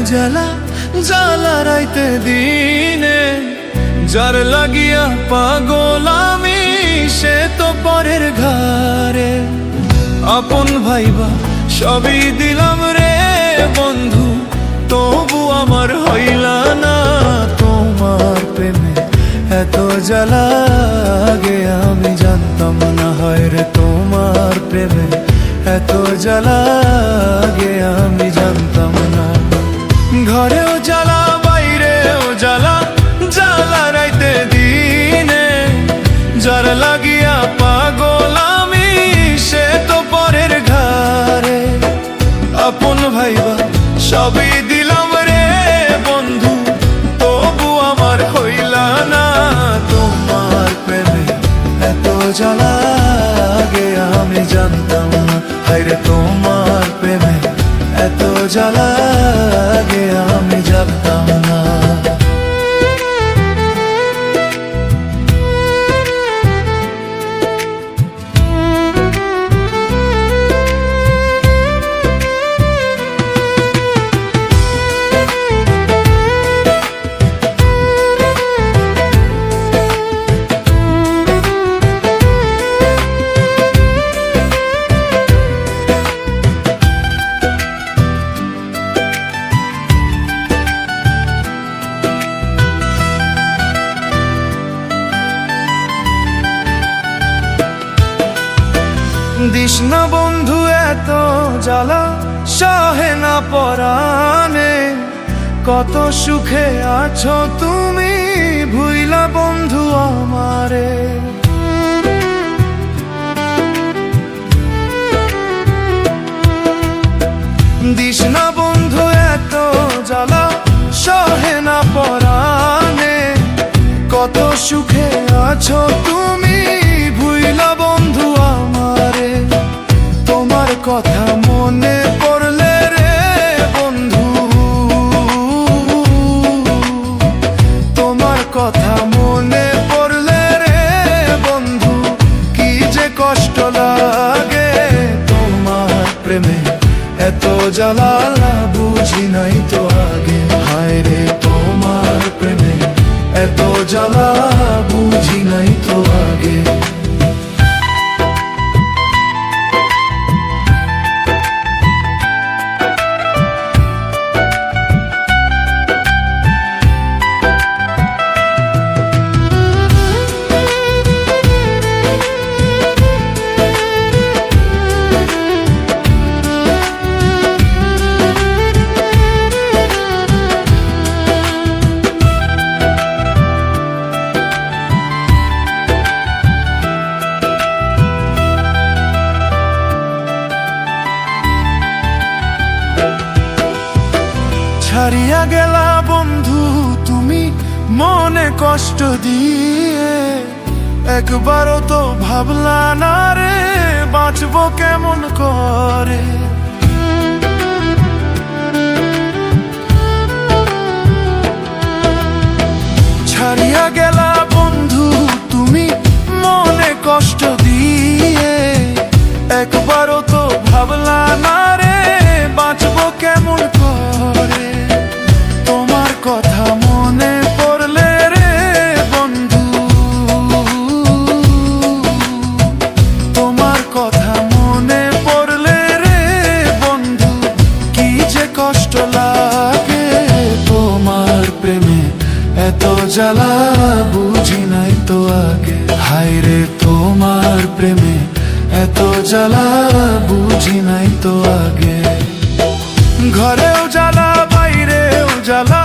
জ্বালা জ্বালা রাইতে দিনে, যার লাগিয়া পাগল আমি সে তো পরের ঘরে। আপন ভাইবা সবই দিলাম রে বন্ধু, তবু আমার হইলা না তোমার প্রেমে এত জ্বালা আগে আমি জানতাম না। হয় রে তোমার প্রেমে এত জ্বালা আগে আমি জানতাম না। ঘরেও জ্বালা বাইরেও জ্বালা জ্বালা রাইতে দিনে, যার লাগিয়া পাগল আমি সে তো পরের ঘরে। আপন ভাইবা সবই দিলাম রে বন্ধু, তবু আমার হইলা না তোমার প্রেমে এত জ্বালা আগে আমি জানতাম না। হায়রে তোমার প্রেমে এত জ্বালা আগে আমি জানতাম না। দিস না বন্ধু এত জ্বালা সহে না পরাণে, কত সুখে আছো তুমি ভুইলা বন্ধু আমারে। দিস না বন্ধু এত জ্বালা সহে না পরাণে, কত সুখে আছো তুমি ভুইলা বন্ধু আমারে। তোমার কথা মনে পড়লে রে বন্ধু, তোমার কথা মনে পড়লে রে বন্ধু, কি যে কষ্ট লাগে তোমার প্রেমে এত জ্বালা বুঝি নাই তো আগে। হায় রে তোমার প্রেমে এত জ্বালা বুঝি নাই তো আগে। ছাড়িয়া গেলা বন্ধু তুমি মনে কষ্ট দিয়ে, একবারও তো ভাবলা না রে বাঁচবো কেমন করে। ছাড়িয়া গেলা বন্ধু তুমি মনে কষ্ট দিয়ে, একবারও তো ভাবলা না রে বাঁচবো কেমন করে। তোমার কথা মনে পড়লে রে বন্ধু, তোমার কথা মনে পড়লে রে বন্ধু, কি যে কষ্ট লাগে তোমার প্রেমে এত জ্বালা বুঝি নাই তো আগে। হায় রে তোমার প্রেমে এত জ্বালা বুঝি নাই তো আগে। ঘরেও জ্বালা বাইরেও জ্বালা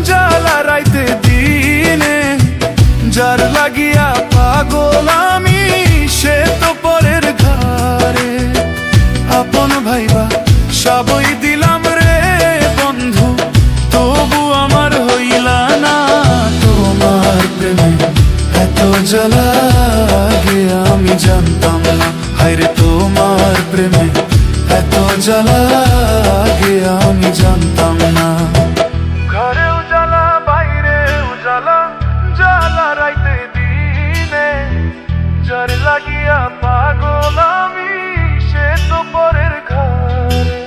জ্বালা রাইতে দিনে, যার লাগিয়া পাগল আমি সে তো পরের ঘরে। আপন ভাইবা সবই দিলাম রে বন্ধু, তবু আমার হইলা না তোমার প্রেমে এত জ্বালা আগে আমি জানতাম না। হায়রে তোমার প্রেমে এত জ্বালা আগে আমি জানতাম না। ঘরেও জ্বালা বাইরেও জ্বালা জ্বালা রাইতে দিনে, যার লাগিয়া পাগল আমি সে তো পরের ঘরে।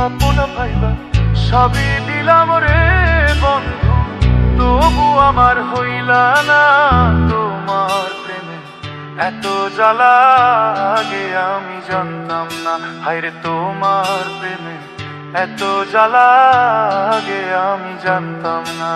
আপন ভাইবা সব সবই দিলাম রে বন্ধু, তবু আমার হইলা না তোমার প্রেমে এত জ্বালা, আগে আমি জানতাম না। হায়রে তোমার প্রেমে এত জ্বালা, আগে আমি জানতাম না।